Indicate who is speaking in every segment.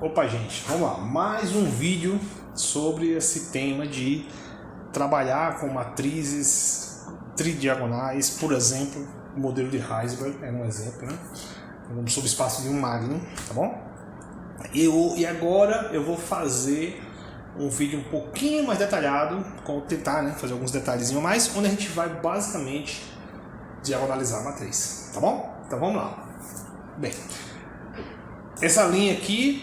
Speaker 1: Opa, gente, vamos lá. Mais um vídeo sobre esse tema de trabalhar com matrizes tridiagonais, por exemplo, o modelo de Heisberg é um exemplo, né? Vamos sobre o espaço de um Magnum, tá bom? E agora eu vou fazer um vídeo um pouquinho mais detalhado, tentar, né, fazer alguns detalhezinhos mais, onde a gente vai basicamente diagonalizar a matriz, tá bom? Então vamos lá. Bem, essa linha aqui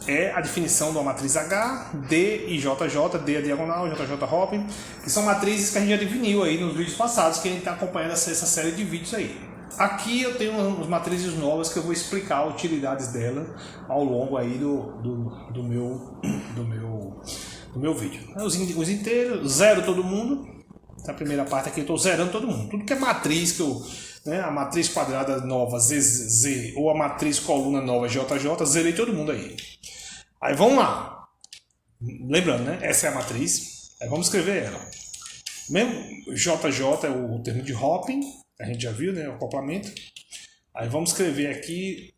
Speaker 1: é a definição de uma matriz H, D e JJ, D é diagonal, JJ Hopper, que são matrizes que a gente já definiu aí nos vídeos passados, que a gente está acompanhando essa série de vídeos aí. Aqui eu tenho umas matrizes novas que eu vou explicar as utilidades delas ao longo aí do meu vídeo. Os inteiros, zero todo mundo. Na primeira parte aqui eu estou zerando todo mundo. Tudo que é matriz, a matriz quadrada nova ZZ ou a matriz coluna nova JJ, zerei todo mundo aí. Aí vamos lá. Lembrando, né? Essa é a matriz. Aí vamos escrever ela. Mesmo JJ é o termo de hopping. A gente já viu, né? O acoplamento. Aí vamos escrever aqui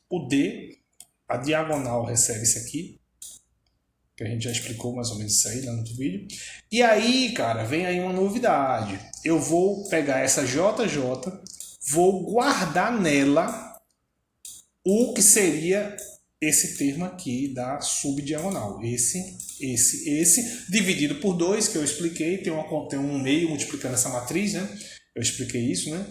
Speaker 1: o D. A diagonal recebe isso aqui. Que a gente já explicou mais ou menos isso aí lá no outro vídeo. E aí, cara, vem aí uma novidade. Eu vou pegar essa JJ, vou guardar nela o que seria esse termo aqui da subdiagonal. Esse, dividido por 2, que eu expliquei, tem um meio multiplicando essa matriz, né? Eu expliquei isso, né?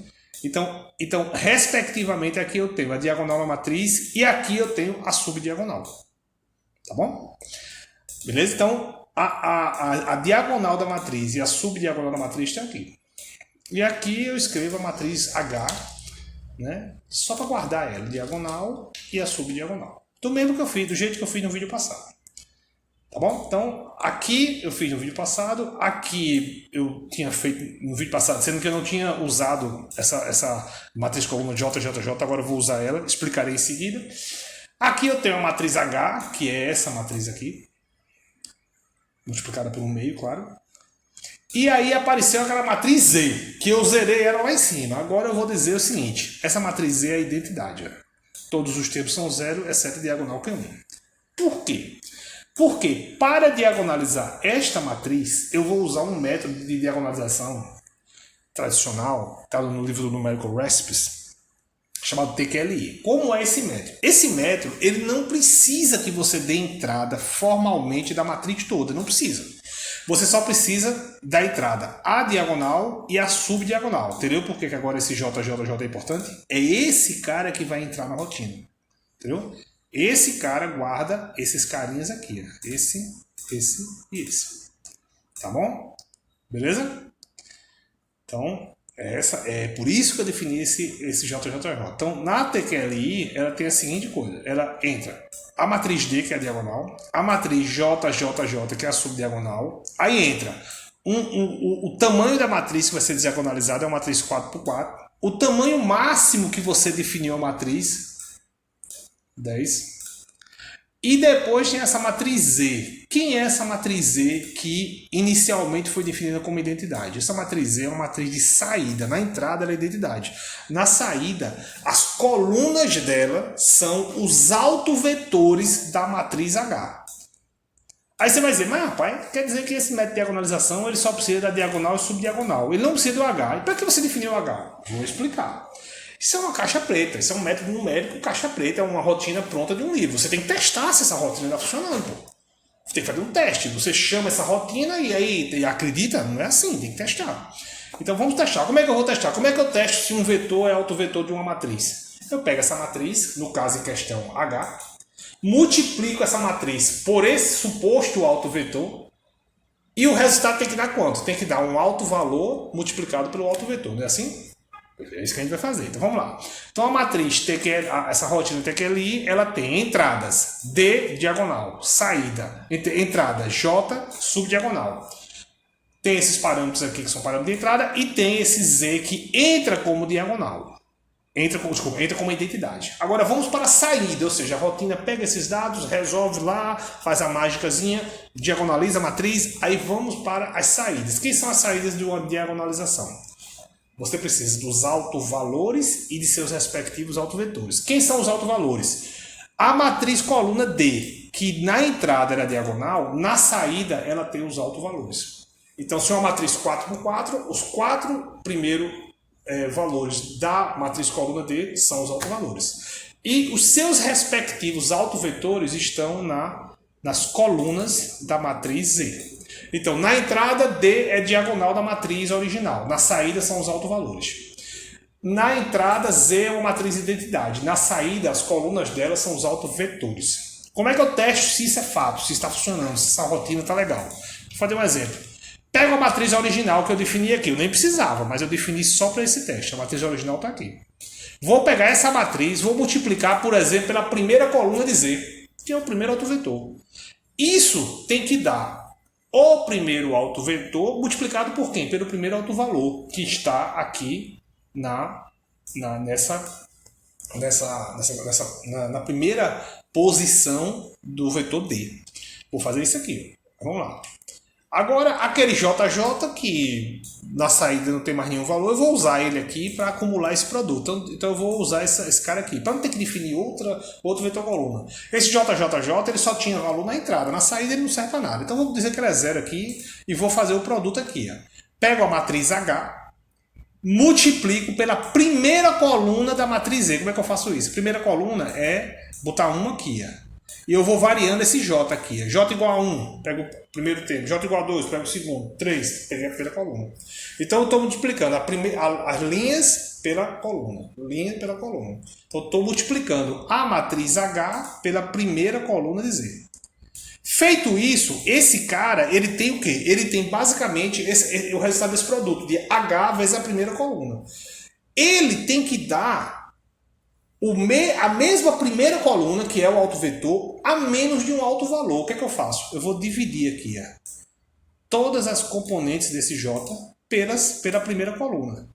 Speaker 1: Então, respectivamente, aqui eu tenho a diagonal da matriz e aqui eu tenho a subdiagonal. Tá bom? Beleza? Então, a diagonal da matriz e a subdiagonal da matriz está aqui. E aqui eu escrevo a matriz H, né? Só para guardar ela, diagonal e a subdiagonal. Do jeito que eu fiz no vídeo passado. Tá bom? Então, aqui eu fiz no vídeo passado, aqui eu tinha feito no vídeo passado, sendo que eu não tinha usado essa matriz coluna JJJ, agora eu vou usar ela, explicarei em seguida. Aqui eu tenho a matriz H, que é essa matriz aqui, multiplicada pelo meio, claro. E aí apareceu aquela matriz Z, que eu zerei ela lá em cima. Agora eu vou dizer o seguinte, essa matriz Z é a identidade. Todos os termos são zero, exceto a diagonal que é 1. Por quê? Porque para diagonalizar esta matriz, eu vou usar um método de diagonalização tradicional, está no livro do Numerical Recipes, chamado TQLI. Como é esse método? Esse método, ele não precisa que você dê entrada formalmente da matriz toda, não precisa. Você só precisa da entrada a diagonal e a subdiagonal. Entendeu por que agora esse JJJ é importante? É esse cara que vai entrar na rotina. Entendeu? Esse cara guarda esses carinhas aqui. Ó. Esse e esse. Tá bom? Beleza? Então, é por isso que eu defini esse JJJ. Então, na TQLI, ela tem a seguinte coisa. Ela entra a matriz D, que é a diagonal, a matriz JJJ, que é a subdiagonal. Aí entra o tamanho da matriz que vai ser diagonalizada, é uma matriz 4x4. O tamanho máximo que você definiu a matriz, 10. E depois tem essa matriz Z. Quem é essa matriz Z que inicialmente foi definida como identidade? Essa matriz Z é uma matriz de saída. Na entrada ela é identidade. Na saída, as colunas dela são os autovetores da matriz H. Aí você vai dizer, mas rapaz, quer dizer que esse método de diagonalização ele só precisa da diagonal e subdiagonal. Ele não precisa do H. E para que você definiu o H? Vou explicar. Isso é uma caixa preta, isso é um método numérico caixa preta, é uma rotina pronta de um livro. Você tem que testar se essa rotina está funcionando. Pô. Você tem que fazer um teste. Você chama essa rotina e aí acredita? Não é assim, tem que testar. Então vamos testar. Como é que eu vou testar? Como é que eu testo se um vetor é autovetor de uma matriz? Eu pego essa matriz, no caso em questão H, multiplico essa matriz por esse suposto autovetor e o resultado tem que dar quanto? Tem que dar um alto valor multiplicado pelo autovetor, não é assim? É isso que a gente vai fazer. Então vamos lá. Então a matriz TQLI, essa rotina TQLI, ela tem entradas D diagonal, saída, entrada J subdiagonal. Tem esses parâmetros aqui que são parâmetros de entrada e tem esse Z que entra como diagonal. Entra como identidade. Agora vamos para a saída, ou seja, a rotina pega esses dados, resolve lá, faz a mágicazinha, diagonaliza a matriz, aí vamos para as saídas. Quem são as saídas de uma diagonalização? Você precisa dos autovalores e de seus respectivos autovetores. Quem são os autovalores? A matriz coluna D, que na entrada era diagonal, na saída ela tem os autovalores. Então, se é uma matriz 4x4, os 4 primeiros valores da matriz coluna D são os autovalores. E os seus respectivos autovetores estão nas colunas da matriz Z. Então, na entrada, D é diagonal da matriz original. Na saída são os autovalores. Na entrada, Z é uma matriz identidade. Na saída, as colunas dela são os autovetores. Como é que eu testo se isso é fato, se está funcionando, se essa rotina está legal? Vou fazer um exemplo. Pego a matriz original que eu defini aqui. Eu nem precisava, mas eu defini só para esse teste. A matriz original está aqui. Vou pegar essa matriz, vou multiplicar, por exemplo, pela primeira coluna de Z, que é o primeiro autovetor. Isso tem que dar o primeiro autovetor multiplicado por quem? Pelo primeiro autovalor, que está aqui na primeira posição do vetor D. Vou fazer isso aqui. Vamos lá. Agora, aquele JJ que na saída não tem mais nenhum valor, eu vou usar ele aqui para acumular esse produto. Então eu vou usar esse cara aqui, para não ter que definir outro vetor coluna. Esse JJJ ele só tinha valor na entrada, na saída ele não serve para nada. Então eu vou dizer que ele é zero aqui e vou fazer o produto aqui. Ó. Pego a matriz H, multiplico pela primeira coluna da matriz Z. Como é que eu faço isso? A primeira coluna é botar uma aqui, ó. E eu vou variando esse J aqui. J igual a 1, pego o primeiro termo. J igual a 2, pego o segundo. 3, peguei a primeira coluna. Então eu estou multiplicando as linhas pela coluna. Linha pela coluna. Então eu estou multiplicando a matriz H pela primeira coluna de Z. Feito isso, esse cara, ele tem o quê? Ele tem basicamente o resultado desse produto, de H vezes a primeira coluna. Ele tem que dar a mesma primeira coluna, que é o autovetor, a menos de um autovalor. O que é que eu faço? Eu vou dividir aqui todas as componentes desse J pela primeira coluna.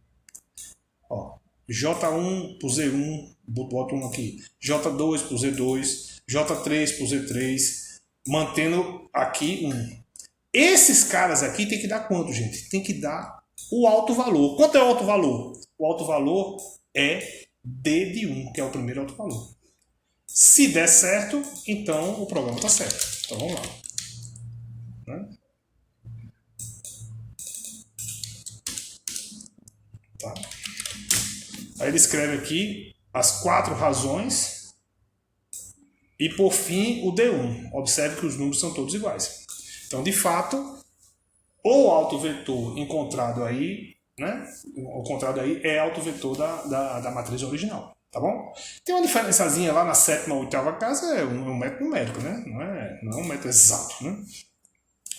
Speaker 1: Ó, J1 por Z1, boto 1 aqui. J2 por Z2, J3 por Z3, mantendo aqui 1. Esses caras aqui tem que dar quanto, gente? Tem que dar o autovalor. Quanto é o autovalor? O autovalor é D de 1, que é o primeiro autovalor. Se der certo, então o programa está certo. Então vamos lá. Né? Tá. Aí ele escreve aqui as 4 razões e por fim o D1. Observe que os números são todos iguais. Então, de fato, o autovetor encontrado aí, né? O encontrado aí é autovetor da matriz original, tá bom? Tem uma diferençazinha lá na 7ª ou 8ª casa, é um método numérico, né? Não é um método exato, né?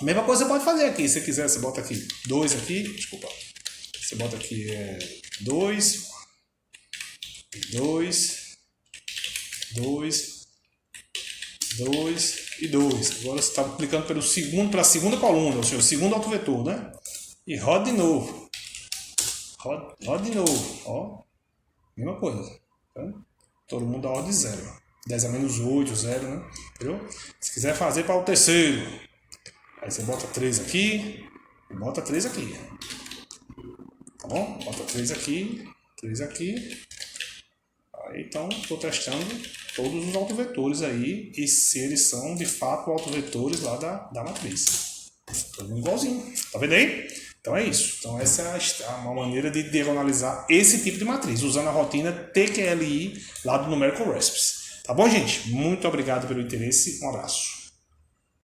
Speaker 1: A mesma coisa você pode fazer aqui, se você quiser, você bota aqui 2 aqui, desculpa. Você bota aqui 2, 2, 2, 2 e 2. Agora você está aplicando pela segunda coluna, ou seja, o segundo autovetor, né? E roda de novo. Roda de novo, ó, mesma coisa, tá? Todo mundo dá ordem de 0, 10 a menos 8, 0, né? Entendeu? Se quiser fazer para o terceiro, aí você bota 3 aqui e bota 3 aqui, tá bom? Bota 3 aqui, 3 aqui, aí então estou testando todos os autovetores aí e se eles são de fato autovetores lá da matriz. Todo mundo igualzinho, tá vendo aí? Então é isso. Então essa é uma maneira de diagonalizar esse tipo de matriz, usando a rotina TQLI lá do Numerical Recipes. Tá bom, gente? Muito obrigado pelo interesse. Um abraço.